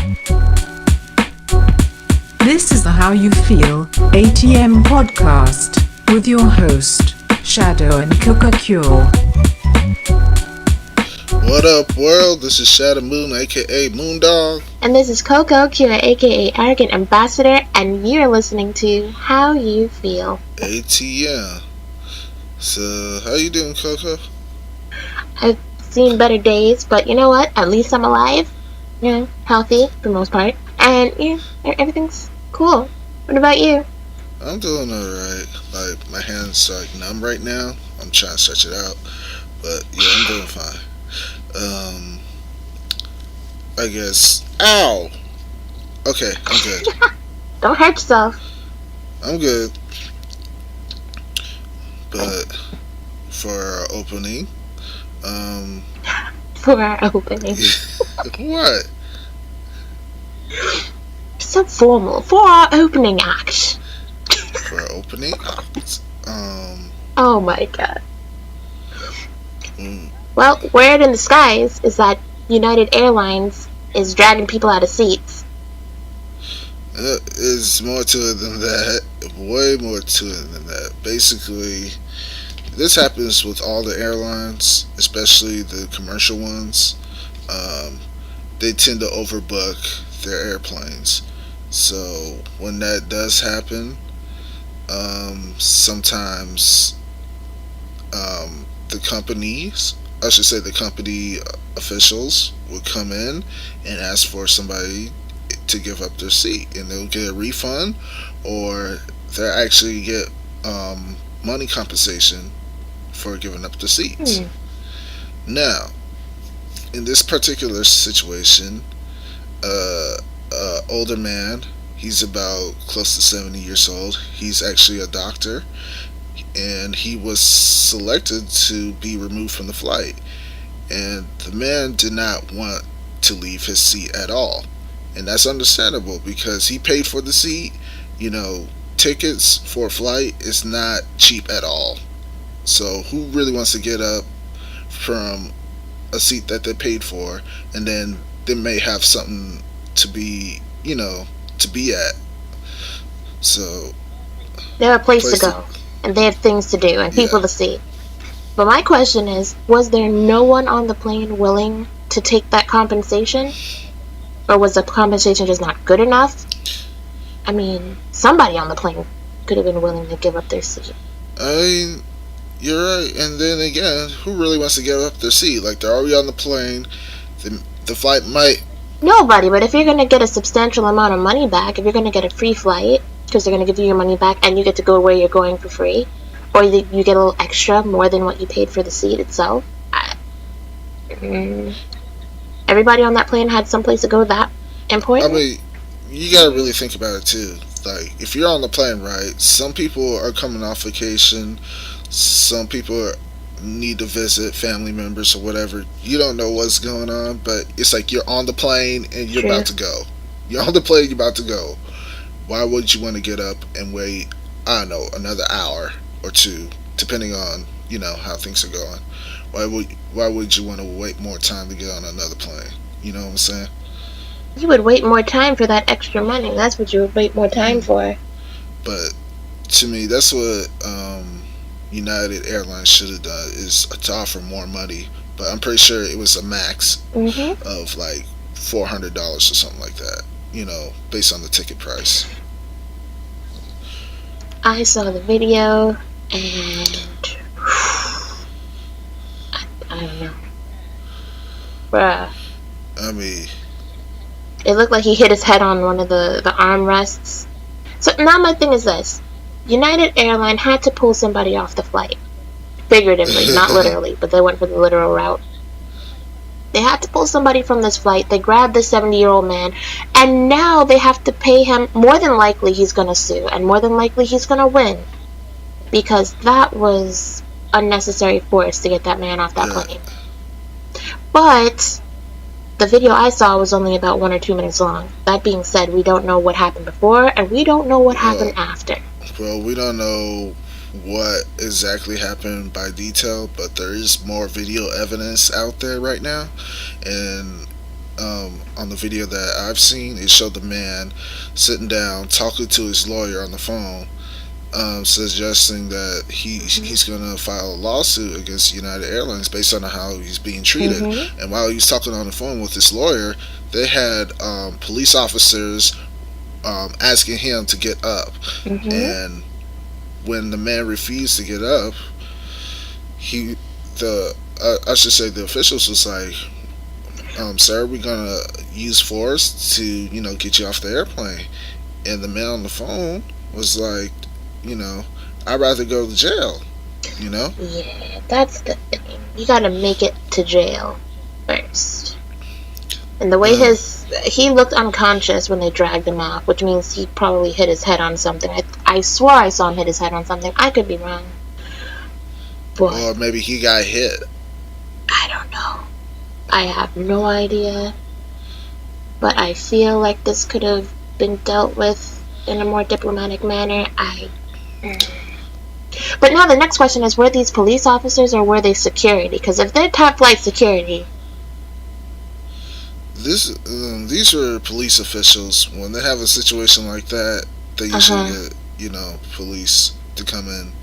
This is the How You Feel ATM podcast with your host, Shadow and Coca Cure. What up, world? This is Shadow Moon, aka Moondog. And this is Coco Cure, aka Arrogant Ambassador, and you're listening to How You Feel ATM. So, how you doing, Coco? I've seen better days, but you know what? At least I'm alive. Healthy for the most part. And everything's cool. What about you? I'm doing alright. Like, my hands are numb right now. I'm trying to stretch it out. But, yeah, I'm doing fine. I guess. Ow! Okay, I'm good. Don't hurt yourself. I'm good. But, for our opening, For our opening. What? So formal. For our opening act. For our opening act, Oh my god. mm, Well, word in the skies is that United Airlines is dragging people out of seats. There's more to it than that. Way more to it than that. Basically, this happens with all the airlines, especially the commercial ones. They tend to overbook their airplanes. So when that does happen, sometimes the companies, I should say the company officials, will come in and ask for somebody to give up their seat, and they'll get a refund, or they'll actually get money compensation for giving up the seats. Now, in this particular situation, older man, he's about close to 70 years old. He's actually a doctor, and he was selected to be removed from the flight. And the man did not want to leave his seat at all. And that's understandable because he paid for the seat. Tickets for a flight is not cheap at all. So who really wants to get up from a seat that they paid for, and then they may have something to be, to be at. So They have a place to go, and they have things to do, and people to see. But my question is, was there no one on the plane willing to take that compensation? Or was the compensation just not good enough? I mean, somebody on the plane could have been willing to give up their seat. I mean, you're right. And then again, who really wants to give up their seat? Like, they're already on the plane. The flight might... Nobody, but if you're going to get a substantial amount of money back, if you're going to get a free flight, because they're going to give you your money back and you get to go where you're going for free, or you get a little extra, more than what you paid for the seat itself. Everybody on that plane had someplace to go that important? I mean, you gotta really think about it too. Like, if you're on the plane, right, some people are coming off vacation, some people need to visit family members or whatever. You don't know what's going on, but it's like you're on the plane and you're about to go. You're on the plane, you're about to go. Why would you want to get up and wait, I don't know, another hour or two, depending on, how things are going? Why would you want to wait more time to get on another plane? You know what I'm saying? You would wait more time for that extra money. That's what you would wait more time for. But to me, that's what United Airlines should have done, is to offer more money. But I'm pretty sure it was a max of like $400 or something like that, based on the ticket price. I saw the video, and I don't know. Bruh. I mean, it looked like he hit his head on one of the armrests. So now my thing is this. United Airlines had to pull somebody off the flight. Figuratively, not literally, but they went for the literal route. They had to pull somebody from this flight. They grabbed this 70-year-old man, and now they have to pay him. More than likely he's going to sue, and more than likely he's going to win. Because that was unnecessary force to get that man off that plane. But the video I saw was only about 1 or 2 minutes long. That being said, we don't know what happened before, and we don't know what happened after. Well, we don't know what exactly happened by detail, but there is more video evidence out there right now, and on the video that I've seen, it showed the man sitting down talking to his lawyer on the phone, suggesting that he's going to file a lawsuit against United Airlines based on how he's being treated. Mm-hmm. And while he was talking on the phone with this lawyer, they had police officers asking him to get up. Mm-hmm. And when the man refused to get up, he the I should say the officials was like, "Sir, we're gonna use force to get you off the airplane." And the man on the phone was like, "I'd rather go to jail." Yeah, that's the thing. You gotta make it to jail first. And the way he looked unconscious when they dragged him off, which means he probably hit his head on something. I swore I saw him hit his head on something. I could be wrong. But Or maybe he got hit. I don't know. I have no idea. But I feel like this could have been dealt with in a more diplomatic manner. But now the next question is, were these police officers or were they security? Because if they're top flight security... These are police officials. When they have a situation like that, they usually get police to come in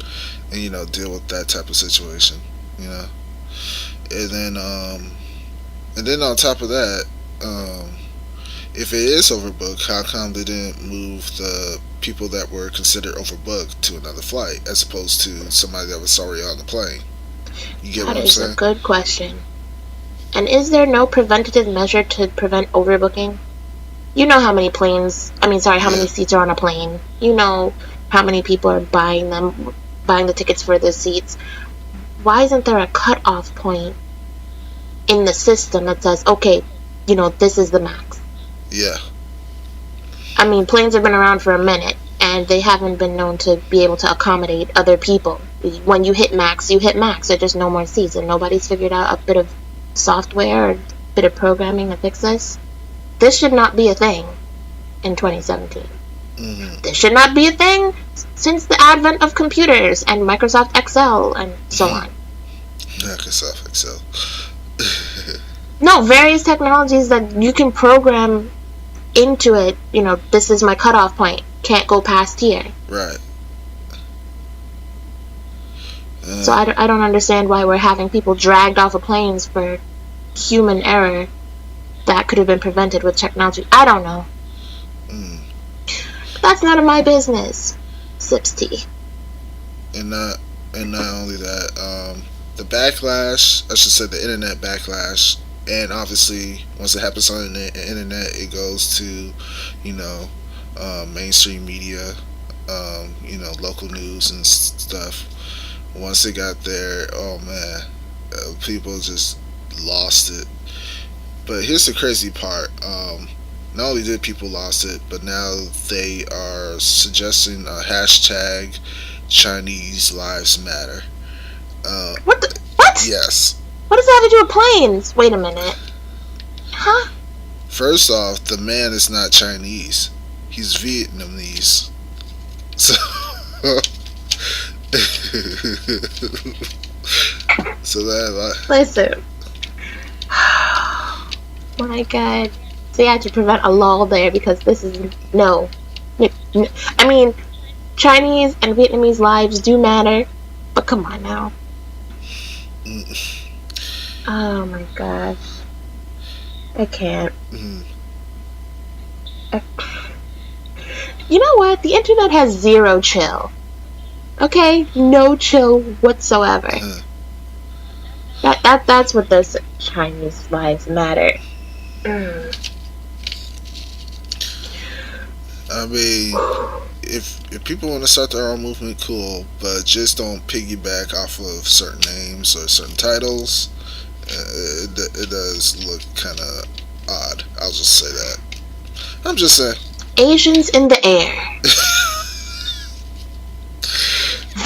and deal with that type of situation. And then on top of that, if it is overbooked, how come they didn't move the people that were considered overbooked to another flight as opposed to somebody that was already on the plane? You get what I'm saying? That is a good question. And is there no preventative measure to prevent overbooking? You know how many how many seats are on a plane. You know how many people are buying the tickets for the seats. Why isn't there a cutoff point in the system that says, okay, this is the max? Yeah. I mean, planes have been around for a minute, and they haven't been known to be able to accommodate other people. When you hit max, you hit max. There's just no more seats, and nobody's figured out a bit of software or a bit of programming to fix this. This should not be a thing in 2017. Mm-hmm. This should not be a thing since the advent of computers and Microsoft Excel and so on. Microsoft Excel. No, various technologies that you can program into it. This is my cutoff point. Can't go past here. Right. So I don't understand why we're having people dragged off of planes for human error that could have been prevented with technology. I don't know. That's none of my business. Sips tea. And not only that, the backlash, I should say the internet backlash, and obviously once it happens on the internet, it goes to mainstream media, local news and stuff. Once it got there, oh man, people just lost it. But here's the crazy part. Not only did people lost it, but now they are suggesting a hashtag Chinese Lives Matter. What? Yes. What does that have to do with planes? Wait a minute. Huh? First off, the man is not Chinese. He's Vietnamese. So... so that Listen. Oh my god. So you had to prevent a lull there because this is no. I mean, Chinese and Vietnamese lives do matter, but come on now. Oh my gosh. I can't. You know what? The internet has zero chill. Okay? No chill whatsoever. That's what this Chinese lives matter. I mean, if people want to start their own movement, cool, but just don't piggyback off of certain names or certain titles. It does look kind of odd. I'll just say that. I'm just saying. Asians in the air.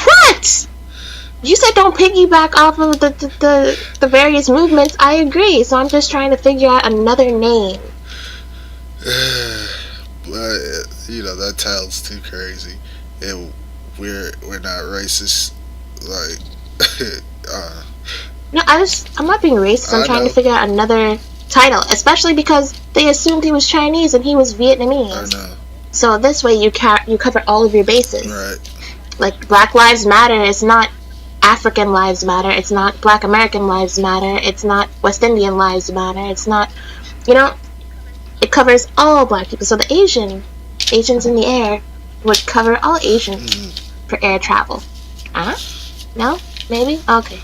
What? You said don't piggyback off of the various movements. I agree. So I'm just trying to figure out another name. But that title's too crazy, and we're not racist. Like, No, I'm not being racist. I'm trying to figure out another title, especially because they assumed he was Chinese and he was Vietnamese. I know. So this way you cover all of your bases. Right. Like, Black Lives Matter is not African Lives Matter. It's not Black American Lives Matter. It's not West Indian Lives Matter. It's not, it covers all black people. So the Asians in the air would cover all Asians for air travel. No? Maybe? Okay.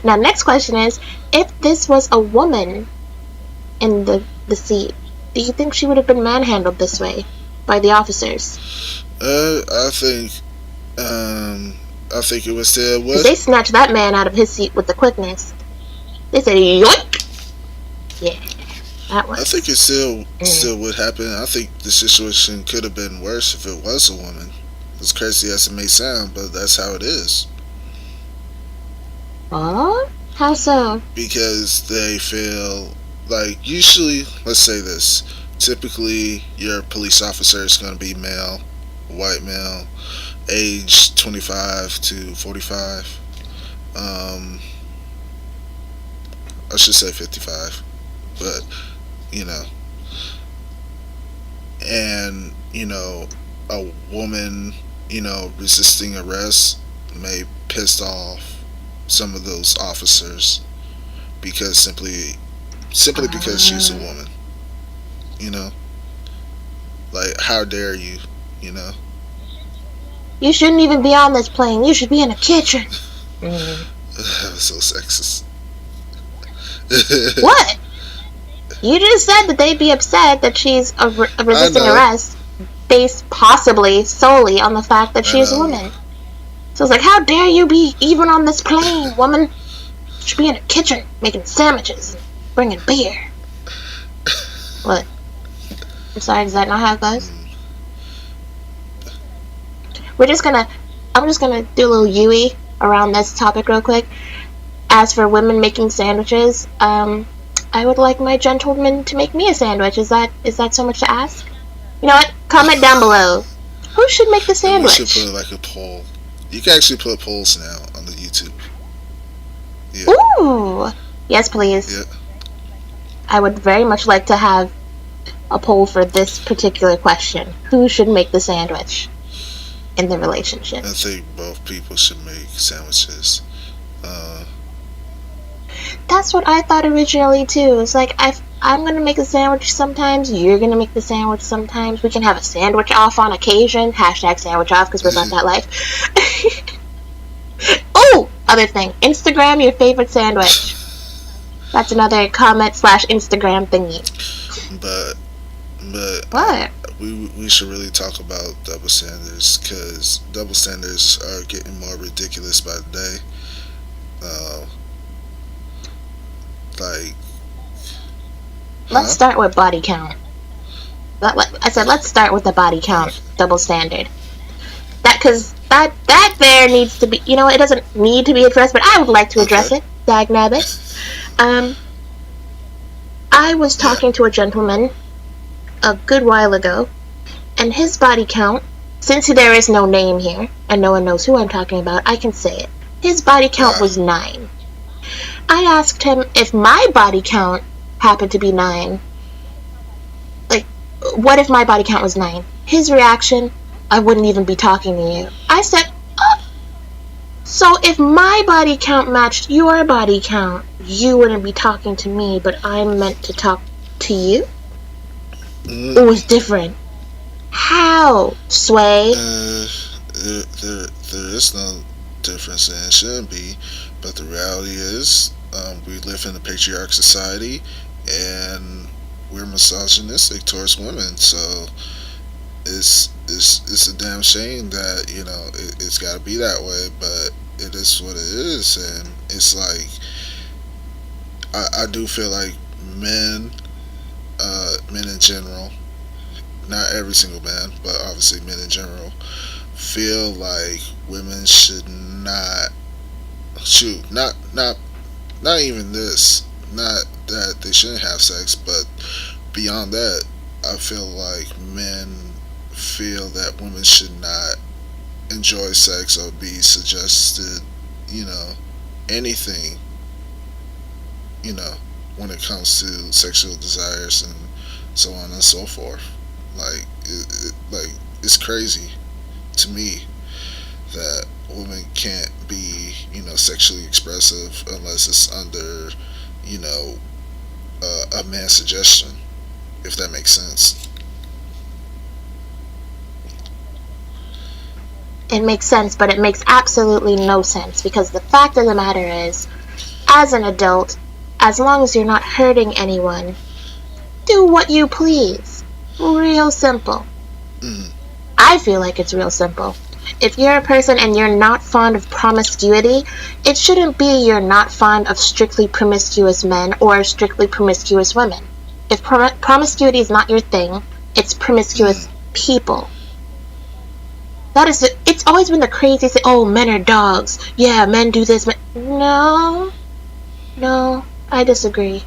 Now, next question is, if this was a woman in the seat, do you think she would have been manhandled this way by the officers? I think it was still what? They snatched that man out of his seat with the quickness. They said, yoink! Yeah, that was. I think it still would happen. I think the situation could have been worse if it was a woman. As crazy as it may sound, but that's how it is. Oh? How so? Because they feel like, usually, let's say this, typically your police officer is going to be male, white male, age 25 to 45. I should say 55, but and a woman, resisting arrest may piss off some of those officers because simply because she's a woman. Like, how dare you? You shouldn't even be on this plane. You should be in the kitchen. That was so sexist. What? You just said that they'd be upset that she's a resisting arrest based possibly solely on the fact that she's a woman. So it's like, how dare you be even on this plane, woman? You should be in the kitchen making sandwiches and bringing beer. What? I'm sorry, is that not how it goes? I'm just gonna do a little Yui around this topic real quick. As for women making sandwiches, I would like my gentleman to make me a sandwich. Is that so much to ask? You know what? Comment down below. Who should make the sandwich? We should put like a poll. You can actually put polls now on the YouTube. Yeah. Ooh! Yes, please. Yeah. I would very much like to have a poll for this particular question. Who should make the sandwich in the relationship? I think both people should make sandwiches. That's what I thought originally too. It's like, I'm gonna make a sandwich sometimes, you're gonna make the sandwich sometimes. We can have a sandwich off on occasion. Hashtag sandwich off, because we're about that life. Oh! Other thing. Instagram your favorite sandwich. That's another comment/Instagram thingy. But what? We should really talk about double standards, because double standards are getting more ridiculous by the day. Let's start with body count. I said let's start with the body count double standard. Because that there needs to be, it doesn't need to be addressed, but I would like to address it. Dagnabbit. I was talking to a gentleman a good while ago, and his body count, since there is no name here, and no one knows who I'm talking about, I can say it. His body count was 9. I asked him if my body count happened to be 9. Like, what if my body count was 9? His reaction, I wouldn't even be talking to you. I said, so if my body count matched your body count, you wouldn't be talking to me, but I'm meant to talk to you? It was different. How, Sway? There is no difference, and it shouldn't be. But the reality is, we live in a patriarch society, and we're misogynistic towards women. So it's a damn shame that it's got to be that way. But it is what it is, and it's like I do feel like men in general, not every single man, but obviously men in general, feel like women should not not even this, not that they shouldn't have sex, but beyond that, I feel like men feel that women should not enjoy sex or be suggested anything when it comes to sexual desires and so on and so forth. Like it's crazy to me that women can't be, sexually expressive unless it's under, you know, a man's suggestion, if that makes sense. It makes sense, but it makes absolutely no sense because the fact of the matter is, as an adult, as long as you're not hurting anyone, do what you please. Real simple. Mm. I feel like it's real simple. If you're a person and you're not fond of promiscuity, it shouldn't be you're not fond of strictly promiscuous men or strictly promiscuous women. If promiscuity is not your thing, it's promiscuous Mm. people. It's always been the craziest thing. Oh, men are dogs. Yeah, men do this. No, no, I disagree.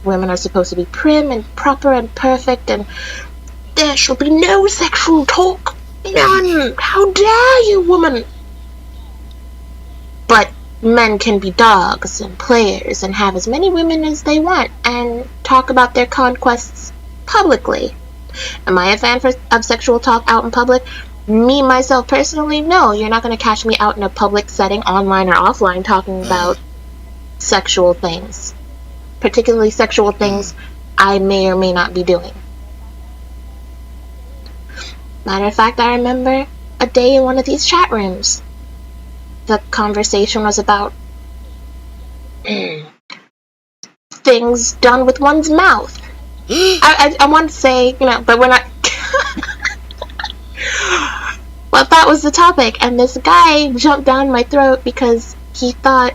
Women are supposed to be prim and proper and perfect, and there shall be no sexual talk. None. How dare you, woman? But men can be dogs and players and have as many women as they want and talk about their conquests publicly. Am I a fan of sexual talk out in public? Me, myself, personally, no. You're not going to catch me out in a public setting, online or offline, talking about sexual things. Particularly sexual things I may or may not be doing. Matter of fact, I remember a day in one of these chat rooms. The conversation was about things done with one's mouth. I want to say, but we're not. Well, that was the topic, and this guy jumped down my throat because he thought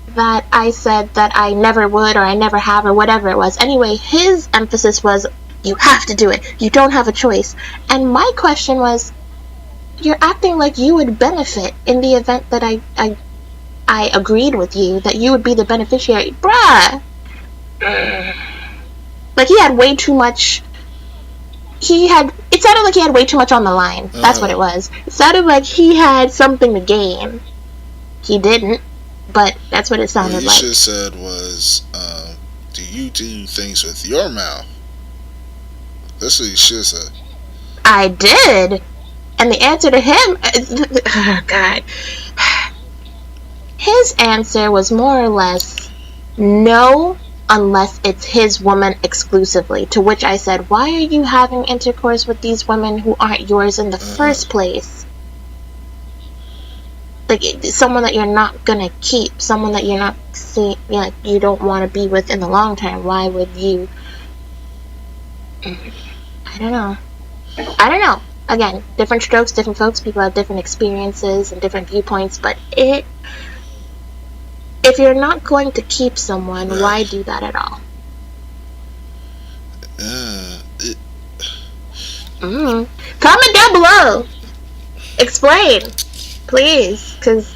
that I said that I never would or I never have or whatever it was. Anyway, his emphasis was, you have to do it. You don't have a choice. And my question was, you're acting like you would benefit in the event that I agreed with you, that you would be the beneficiary. Bruh! Like, he had way too much. It sounded like he had way too much on the line. That's what it was. It sounded like he had something to gain. He didn't, but that's what it sounded What you like. should have said was, do you do things with your mouth? That's what you should have said. I did. And the answer to him, oh God, his answer was more or less no, unless it's his woman exclusively. To which I said, why are you having intercourse with these women who aren't yours in the first place? Like, someone that you're not gonna keep, someone that you're not you don't want to be with in the long term. Why would you? I don't know. Again, different strokes, different folks. People have different experiences and different viewpoints. But if you're not going to keep someone, why do that at all? Comment down below. Explain, please, because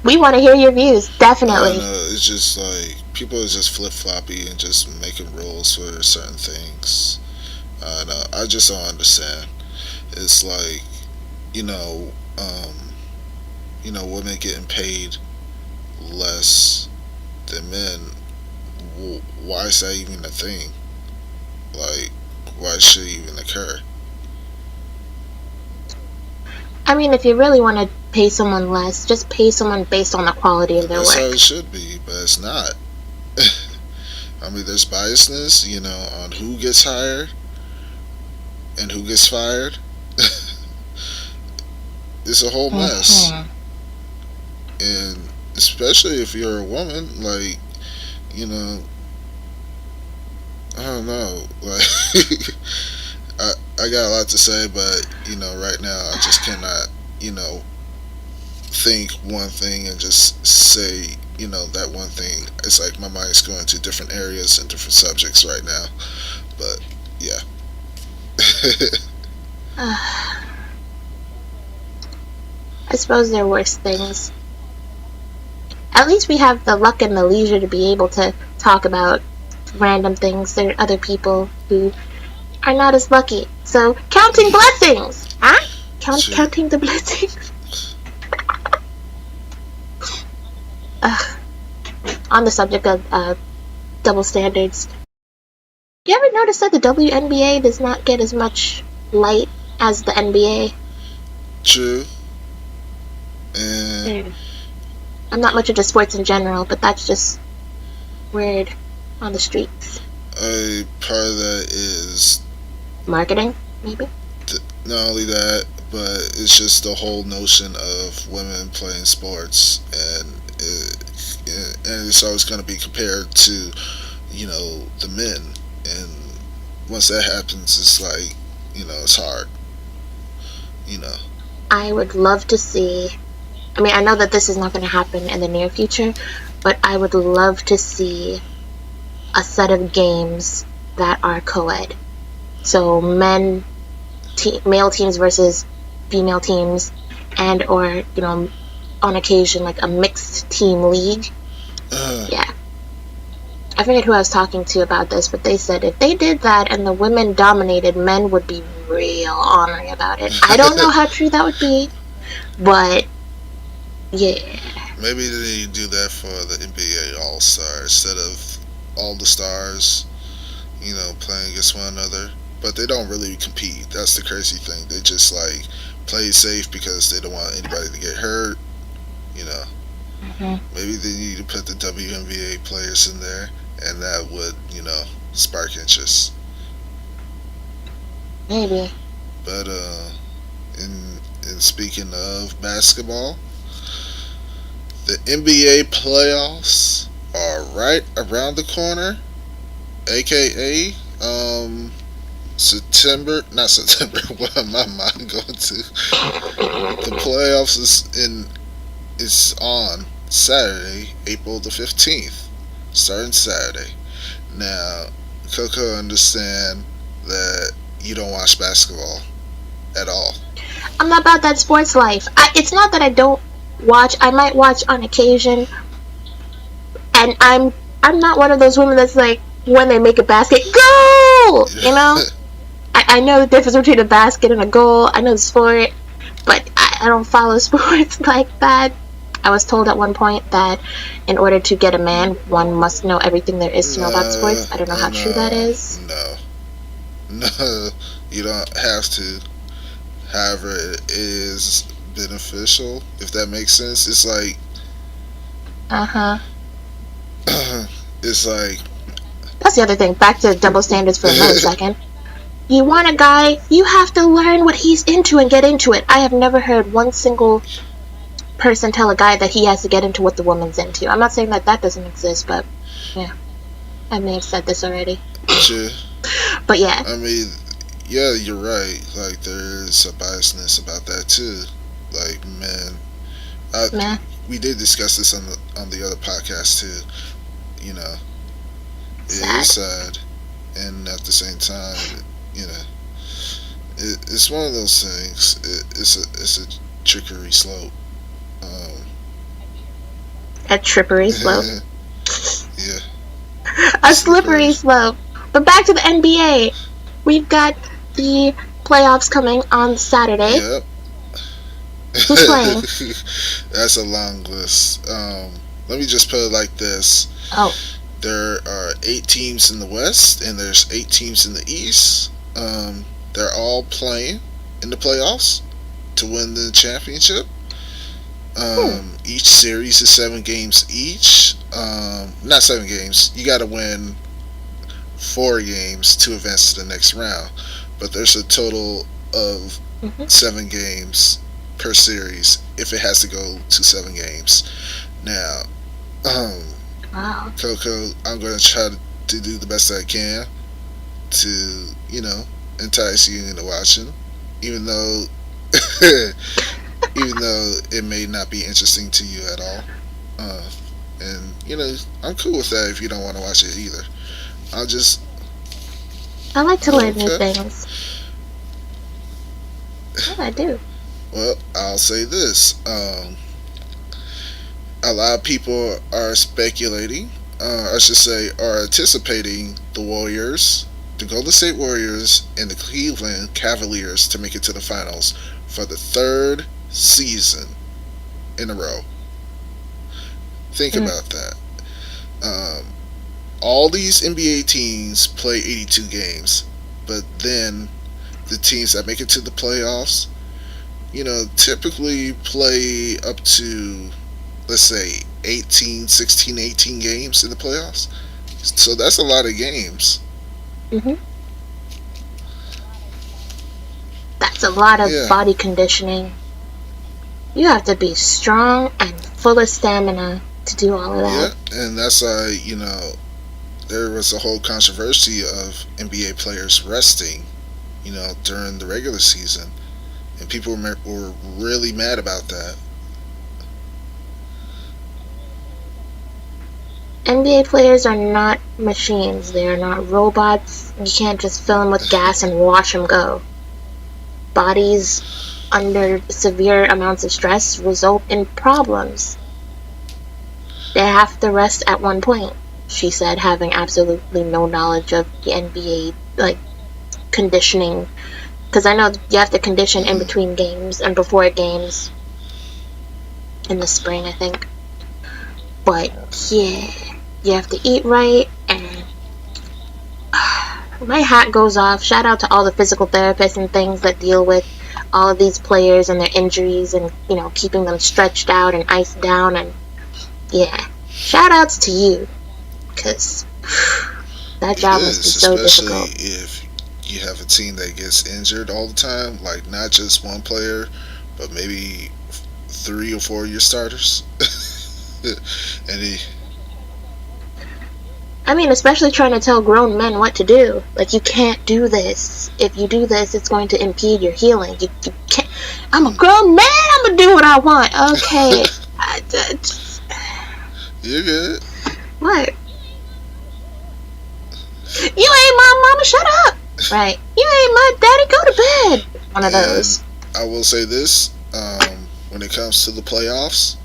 we want to hear your views. Definitely. It's just like people are just flip floppy and just making rules for certain things. I just don't understand. It's like, you know, women getting paid less than men. Why is that even a thing? Like, why should it even occur? I mean, if you really want to pay someone less, just pay someone based on the quality of their work. That's how it should be, but it's not. I mean, there's biasness, on who gets hired and who gets fired. It's a whole mess. And especially if you're a woman, like, I don't know. Like, I got a lot to say, but, right now I just cannot, think one thing and just say, that one thing. It's like my mind's going to different areas and different subjects right now. But, yeah. I suppose there are worse things. At least we have the luck and the leisure to be able to talk about random things. There are other people who are not as lucky. So, counting blessings! Huh? Counting the blessings. on the subject of double standards, you ever notice that the WNBA does not get as much light as the NBA? True. And Hmm. I'm not much into sports in general, but that's just weird on the streets. a part of that is Marketing, maybe? not only that, but it's just the whole notion of women playing sports, and it's always going to be compared to, the men. And once that happens, it's like, it's hard. You know. I would love to see. I mean, I know that this is not going to happen in the near future, but I would love to see a set of games that are co-ed. So male teams versus female teams, and or on occasion like a mixed team league. Yeah. I forget who I was talking to about this, but they said if they did that and the women dominated, men would be real ornery about it. I don't know how true that would be, but yeah. Maybe they do that for the NBA All Star instead of all the stars, playing against one another. But they don't really compete. That's the crazy thing. They just like play safe because they don't want anybody to get hurt. You know. Maybe they need to put the WNBA players in there, and that would, spark interest. Maybe. But in speaking of basketball, the NBA playoffs are right around the corner, aka September, not September. What am my mind going to? The playoffs is on Saturday, April the 15th, starting Saturday. Now, Coco, understand that you don't watch basketball at all. I'm not about that sports life. It's not that I don't watch. I might watch on occasion, and I'm not one of those women that's like when they make a basket, goal. I know the difference between a basket and a goal. I know the sport, but I don't follow sports like that. I was told at one point that in order to get a man, one must know everything there is to know about sports. I don't know how true that is. No, you don't have to. However, it is beneficial, if that makes sense. It's like, it's like, that's the other thing. Back to double standards for a millisecond. You want a guy, you have to learn what he's into and get into it. I have never heard one single person tell a guy that he has to get into what the woman's into. I'm not saying that doesn't exist, but yeah, I may have said this already. Sure. But yeah. I mean, yeah, you're right. Like, there's a biasness about that too. Like, man, we did discuss this on the other podcast too. It is sad, and at the same time, it's one of those things. It's a trickery slope. A trippery slope. Yeah. A slippery slope. But back to the NBA. We've got the playoffs coming on Saturday. Yep. Who's playing? That's a long list. Let me just put it like this. Oh. There are 8 teams in the West, and there's 8 teams in the East. They're all playing in the playoffs to win the championship. Each series is 7 games each. Not 7 games. You got to win 4 games to advance to the next round. But there's a total of 7 games per series if it has to go to 7 games. Now, wow. Coco, I'm going to try to do the best I can to, entice you into watching, even though it may not be interesting to you at all. And I'm cool with that if you don't want to watch it either. I like to learn new things. Yeah, I do. Well, I'll say this. A lot of people are speculating, I should say, are anticipating the Golden State Warriors and the Cleveland Cavaliers to make it to the finals for the 3rd season in a row. Think about that. Um, all these NBA teams play 82 games, but then the teams that make it to the playoffs, typically play up to, let's say, 18, 16, 18 games in the playoffs. So that's a lot of games. Hmm. That's a lot of Yeah, body conditioning. You have to be strong and full of stamina to do all of yeah, that. and that's why there was a whole controversy of NBA players resting, during the regular season, and people were really mad about that. NBA players are not machines. They are not robots. You can't just fill them with gas and watch them go. Bodies under severe amounts of stress result in problems. They have to rest at one point, she said, having absolutely no knowledge of the NBA, like, conditioning. Because I know you have to condition in Hmm. between games and before games in the spring, I think. But yeah, you have to eat right, and my hat goes off. Shout out to all the physical therapists and things that deal with all of these players and their injuries and, keeping them stretched out and iced down. And yeah, shout outs to you, because that It job must be is, so especially difficult. if you have a team that gets injured all the time, like not just one player, but maybe three or four of your starters. and he, I mean, especially trying to tell grown men what to do. Like, you can't do this. If you do this, it's going to impede your healing. You can't. I'm a grown man. I'm gonna do what I want. Okay. you're good. What? You ain't my mama. Shut up. Right. You ain't my daddy. Go to bed. One of And those. I will say this: when it comes to the playoffs,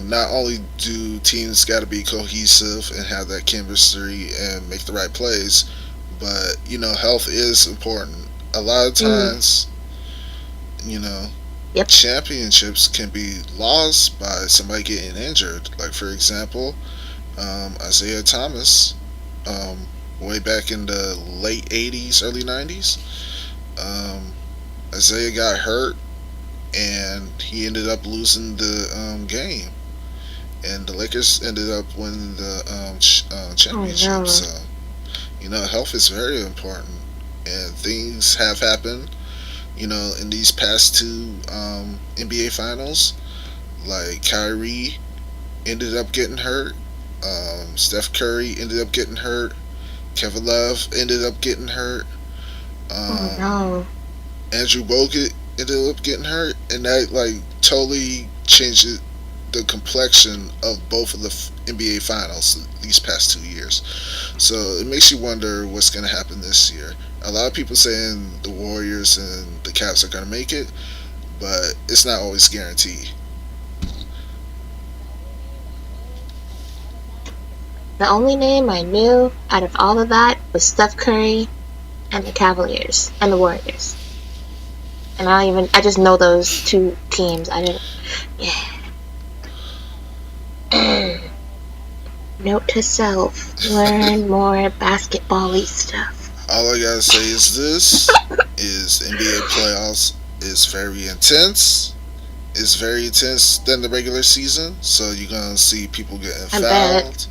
not only do teams got to be cohesive and have that chemistry and make the right plays, but health is important. A lot of Mm. times, you know, Yep. championships can be lost by somebody getting injured. Like for example, Isaiah Thomas, way back in the late '80s, early '90s. Um, Isaiah got hurt and he ended up losing the game, and the Lakers ended up winning the Oh championship. no. So health is very important, and things have happened. In these past two NBA finals, like Kyrie ended up getting hurt, Steph Curry ended up getting hurt, Kevin Love ended up getting hurt, Oh um, no. Andrew Bogut ended up getting hurt, and that like totally changed the complexion of both of the NBA finals these past 2 years. So it makes you wonder what's going to happen this year. A lot of people saying the Warriors and the Cavs are going to make it, but it's not always guaranteed. The only name I knew out of all of that was Steph Curry and the Cavaliers and the Warriors. And I just know those two teams. I didn't, yeah. Note to self, learn more basketball-y stuff. All I gotta say is this: is NBA playoffs is very intense. It's very intense than the regular season. So you're gonna see people getting I bet. fouled.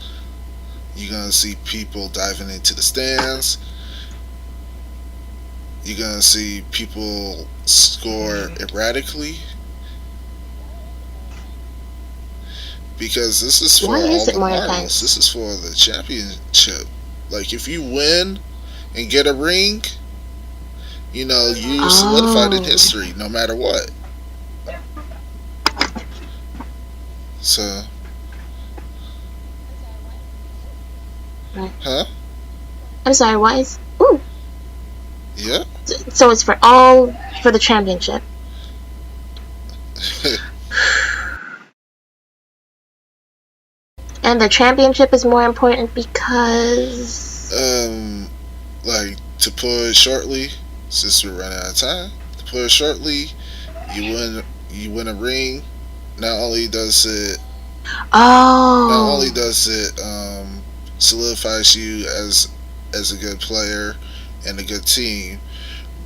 You're gonna see people diving into the stands. You're gonna see people score erratically, because this is for Why all is it the more marbles. intense? This is for the championship. Like if you win and get a ring, you solidified in Oh, history no matter what. So, right. huh? I'm sorry. Why is? Ooh. Yeah. So it's for the championship. And the championship is more important because. um, like to put it shortly, since we're running out of time, to put it shortly, you win a ring. Not only does it Not only Oh, does it solidifies you as a good player and a good team,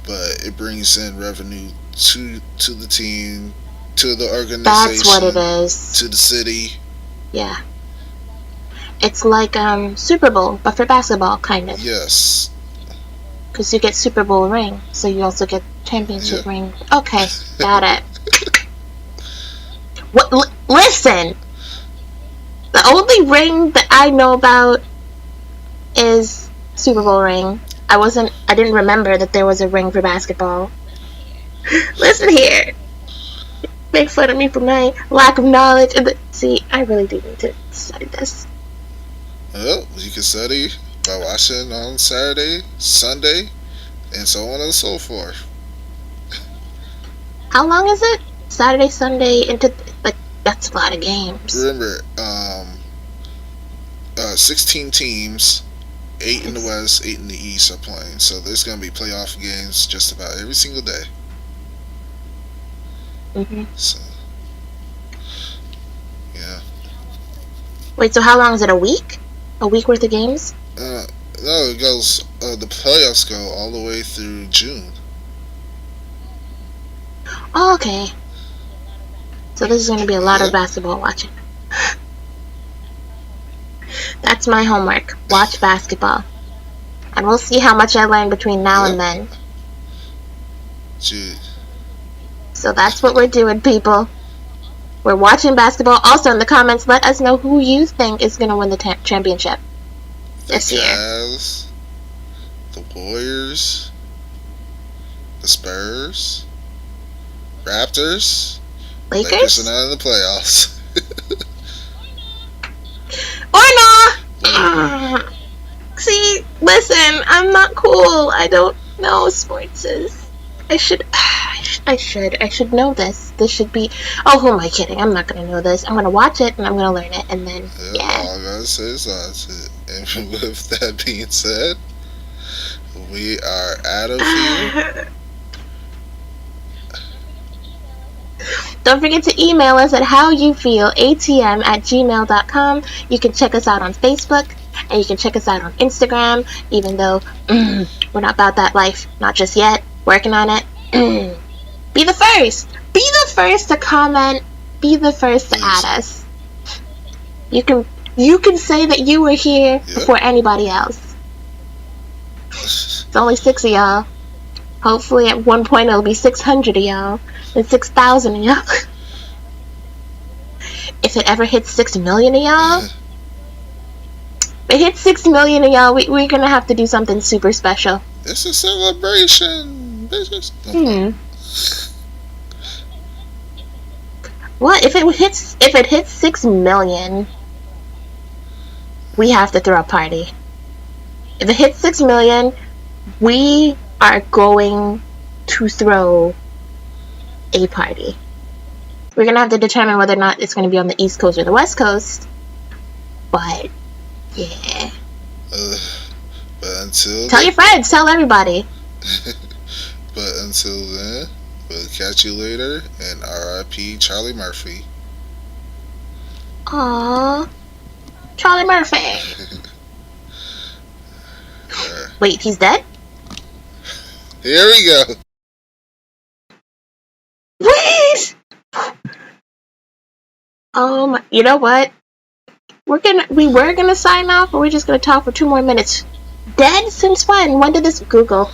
but it brings in revenue to the team, to the that's what it organization, is. to the city. Yeah. It's like Super Bowl, but for basketball, kind of. Yes. Because you get Super Bowl ring, so you also get Yeah. championship ring. Okay, got it. What? Listen, the only ring that I know about is Super Bowl ring. I didn't remember that there was a ring for basketball. Listen here. Make fun of me for my lack of knowledge. See, I really do need to study this. Well, you can study by watching on Saturday, Sunday, and so on and so forth. How long is it? Saturday, Sunday, into, like, that's a lot of games. Remember, 16 teams, 8 in the West, 8 in the East are playing. So there's going to be playoff games just about every single day. So, yeah. Wait, so how long is it? A week? A week worth of games? No, it goes, the playoffs go all the way through June. Oh, okay. So this is going to be a lot of Yep. basketball watching. That's my homework. Watch basketball. And we'll see how much I learn between now and Yep. then. Gee. So that's what we're doing, people. We're watching basketball. Also, in the comments, let us know who you think is going to win the championship The this year. Cavs, the Warriors, the Spurs, Raptors. Lakers are Lakers? not in the playoffs. Or not? See, listen, I'm not cool. I don't know sports. I should know this. This should be. Oh, who am I kidding? I'm not gonna know this. I'm gonna watch it and I'm gonna learn it, and then All I gotta say is that's it. And with that being said, we are out of here. Don't forget to email us at howyoufeelatm@gmail.com. You can check us out on Facebook, and you can check us out on Instagram, even though we're not about that life. Not just yet. Working on it. Be the first. Be the first to comment. Be the first to add us. You can say that you were here before anybody else. It's only 6 of y'all. Hopefully at one point it'll be 600 of y'all. And 6,000 of y'all. If it ever hits 6 million of y'all, if it hits 6 million of y'all, we're gonna have to do something super special. It's a celebration, bitches. What if it hits 6 million? We have to throw a party. If it hits 6 million, we are going to throw a party. We're gonna have to determine whether or not it's gonna be on the East Coast or the West Coast. But yeah. But until Tell your friends, tell everybody. But until then, we'll catch you later, and R.I.P. Charlie Murphy. Aww. Charlie Murphy. Wait, he's dead? Here we go. Wait! You know what? We were gonna sign off, or we're just gonna talk for 2 more minutes. Dead since when? When did this Google?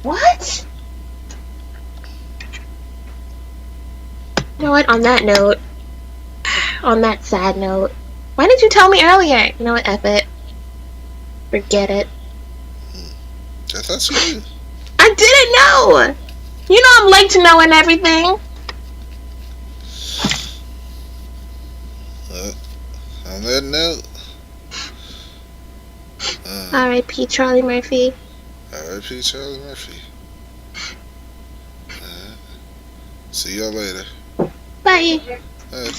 What? You know what? On that note, on that sad note, why didn't you tell me earlier? You know what? F it. Forget it. I thought you knew. I didn't know. You know I'm late to knowing everything. On that note, R.I.P. Charlie Murphy. R.I.P. Charlie Murphy. See y'all later. Bye. Bye.